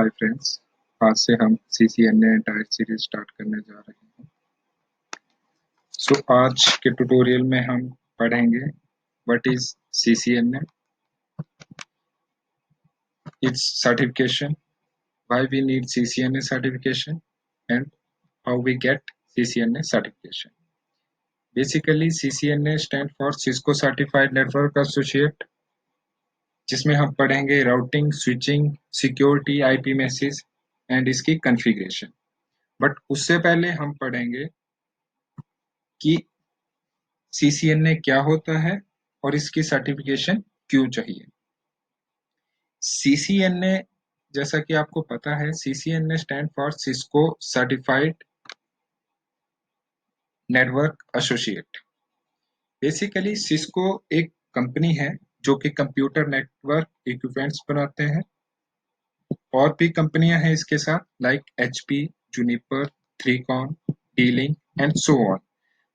Hi friends. आज से हम CCNA एंटायर सीरीज स्टार्ट करने जा रहे हैं। आज के ट्यूटोरियल में हम पढ़ेंगे what is CCNA, it's certification, why we need CCNA certification and how we get CCNA certification. Basically CCNA stand for Cisco certified network associate, जिसमें हम पढ़ेंगे routing, switching, security, IP message and इसकी configuration. But उससे पहले हम पढ़ेंगे कि CCNA क्या होता है और इसकी सर्टिफिकेशन क्यों चाहिए। CCNA, जैसा कि आपको पता है, CCNA stand for Cisco certified network associate. Basically Cisco एक कंपनी है जो कि कंप्यूटर नेटवर्क इक्विपमेंट्स बनाते हैं। और भी कंपनियां हैं इसके साथ, like HP, Juniper, थ्रीकॉन, D-Link and so on,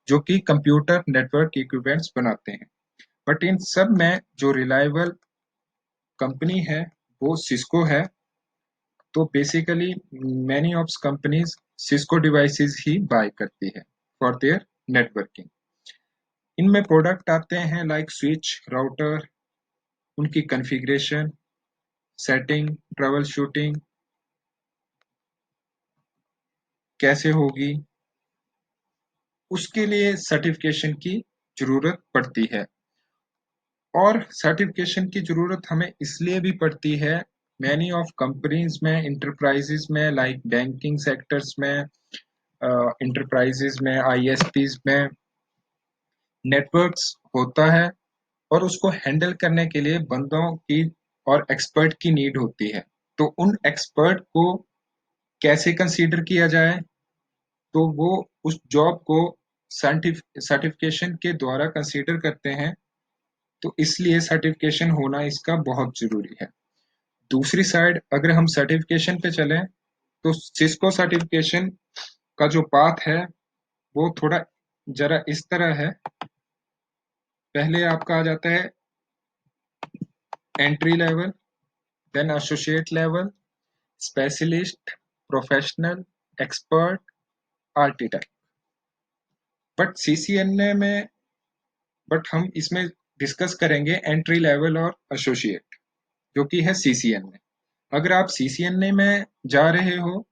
जो कि कंप्यूटर नेटवर्क इक्विपमेंट्स बनाते हैं। बट इन सब में जो रिलायबल कंपनी है वो सिस्को है। तो basically many of companies Cisco devices ही बाय करती है फॉर देयर नेटवर्किंग। इनमें प्रोडक्ट आते हैं लाइक स्विच, राउटर, उनकी कॉन्फ़िगरेशन, सेटिंग, ट्रबल शूटिंग कैसे होगी, उसके लिए सर्टिफिकेशन की जरूरत पड़ती है। और सर्टिफिकेशन की जरूरत हमें इसलिए भी पड़ती है, मैनी ऑफ कंपनीज में, इंटरप्राइजेज में, लाइक बैंकिंग सेक्टर्स में, इंटरप्राइजेज में, ISPs में नेटवर्क्स होता है और उसको हैंडल करने के लिए बंदों की और एक्सपर्ट की नीड होती है। तो उन एक्सपर्ट को कैसे कंसीडर किया जाए, तो वो उस जॉब को सर्टिफिकेशन के द्वारा कंसीडर करते हैं। तो इसलिए सर्टिफिकेशन होना इसका बहुत जरूरी है। दूसरी साइड अगर हम सर्टिफिकेशन पे चलें तो सिस्को सर्टिफिकेशन का जो पाथ है वो थोड़ा जरा इस तरह है। पहले आपका आ जाता है entry level, then associate level, specialist, professional, expert, architect. But CCNA में बट हम इसमें डिस्कस करेंगे एंट्री लेवल और एसोसिएट, जो कि है CCNA। अगर आप CCNA में जा रहे हो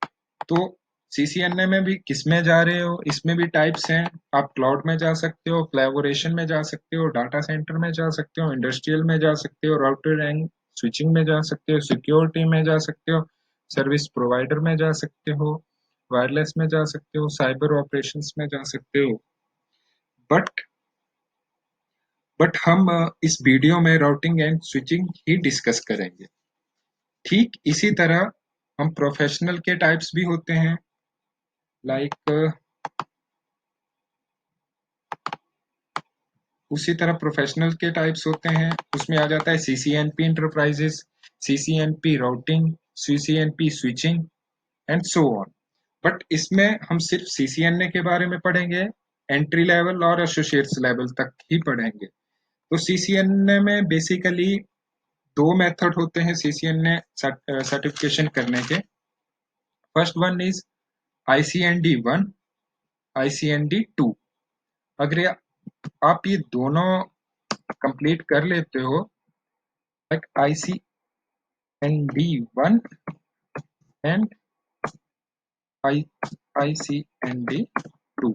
तो CCNA में भी किस में जा रहे हो, इसमें भी टाइप्स हैं। आप क्लाउड में जा सकते हो, कोलैबोरेशन में जा सकते हो, डाटा सेंटर में जा सकते हो, इंडस्ट्रियल में जा सकते हो, राउटर एंड स्विचिंग में जा सकते हो, सिक्योरिटी में जा सकते हो, सर्विस प्रोवाइडर में जा सकते हो, वायरलेस में जा सकते हो, साइबर ऑपरेशंस में जा सकते हो। बट हम इस वीडियो में routing and switching he discuss करेंगे। ठीक इसी तरह हम प्रोफेशनल के टाइप्स भी होते हैं, लाइक उसी तरह प्रोफेशनल के टाइप्स होते हैं। उसमें आ जाता है CCNP enterprises, CCNP routing, CCNP switching and so on. But इसमें हम सिर्फ CCNA के बारे में पढ़ेंगे, एंट्री लेवल और एसोसिएट्स लेवल तक ही पढ़ेंगे। तो CCNA में बेसिकली दो मेथड होते हैं CCNA सर्टिफिकेशन करने के। First one is ICND1, ICND2। अगर आप ये दोनों कंप्लीट कर लेते हो, लाइक ICND1 एंड ICND2,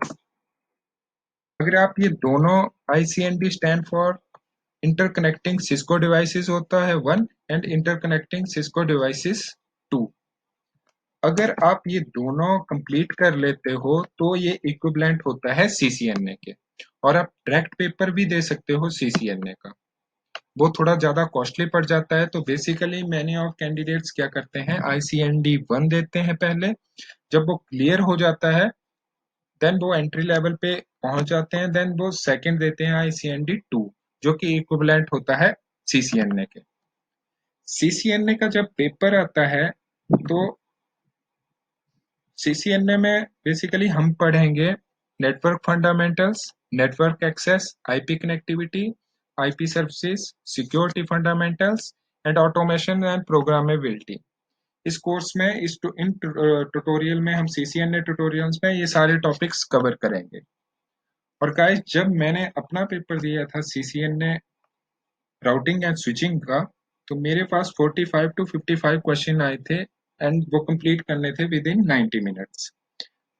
अगर आप ये दोनों, ICND stand for interconnecting Cisco devices होता है 1 एंड इंटरकनेक्टिंग सिस्को डिवाइसेस 2। अगर आप ये दोनों कंप्लीट कर लेते हो तो ये इक्विवेलेंट होता है CCNA के, और आप डायरेक्ट पेपर भी दे सकते हो CCNA का। वो थोड़ा ज्यादा कॉस्टली पड़ जाता है। तो बेसिकली मैनी ऑफ कैंडिडेट्स क्या करते हैं, ICND1 देते हैं पहले। जब वो क्लियर हो जाता है देन वो एंट्री लेवल पे पहुंच जाते हैं, देन वो सेकंड देते हैं ICND2, जो कि इक्विवेलेंट होता है CCNA के। CCNA का जब पेपर आता है तो CCNA में बेसिकली हम पढ़ेंगे network fundamentals, network access, IP connectivity, IP services, security fundamentals and automation and programmability. इस कोर्स में इन ट्यूटोरियल में हम CCNA ट्यूटोरियल्स में ये सारे टॉपिक्स कवर करेंगे। और गाइस जब मैंने अपना पेपर दिया था CCNA राउटिंग एंड स्विचिंग का, तो मेरे पास 45 टू 55 क्वेश्चन आए थे एंड वो कंप्लीट करने थे विद इन 90 मिनट्स।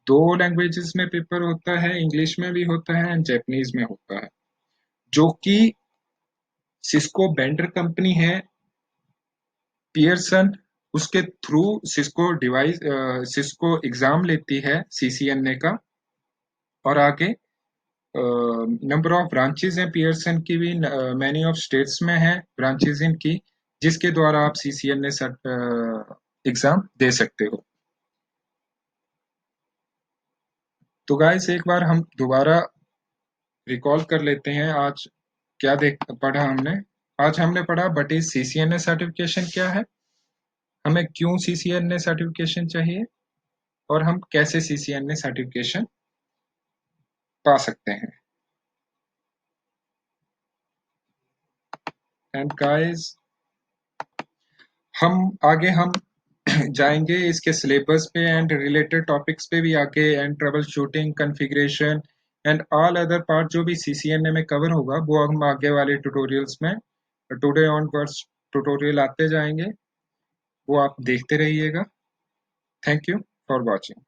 दो लैंग्वेजेस में पेपर होता है, इंग्लिश में भी होता है एंड जापानीज में होता है, जो कि सिस्को वेंडर कंपनी है पियरसन, उसके थ्रू सिस्को एग्जाम लेती है CCNA का। और आगे नंबर ऑफ ब्रांचेज हैं पियरसन की भी, मैनी ऑफ स्टेट्स में है ब्रांचेज इनकी, जिसके द्वारा आप CCNA एग्जाम दे सकते हो। तो गाइस एक बार हम दोबारा रिकॉल कर लेते हैं आज क्या देख पढ़ा हमने। आज हमने पढ़ा व्हाट इज CCNA सर्टिफिकेशन क्या है, हमें क्यों CCNA सर्टिफिकेशन चाहिए, और हम कैसे CCNA सर्टिफिकेशन पा सकते हैं। एंड गाइस हम जाएंगे इसके सिलेबस पे एंड रिलेटेड टॉपिक्स पे भी आके, and trouble shooting configuration and all other part जो भी CCNA में कवर होगा वो हम आगे वाले ट्यूटोरियल्स में टुडे ऑनवर्ड्स ट्यूटोरियल आते जाएंगे, वो आप देखते रहिएगा। Thank you for watching.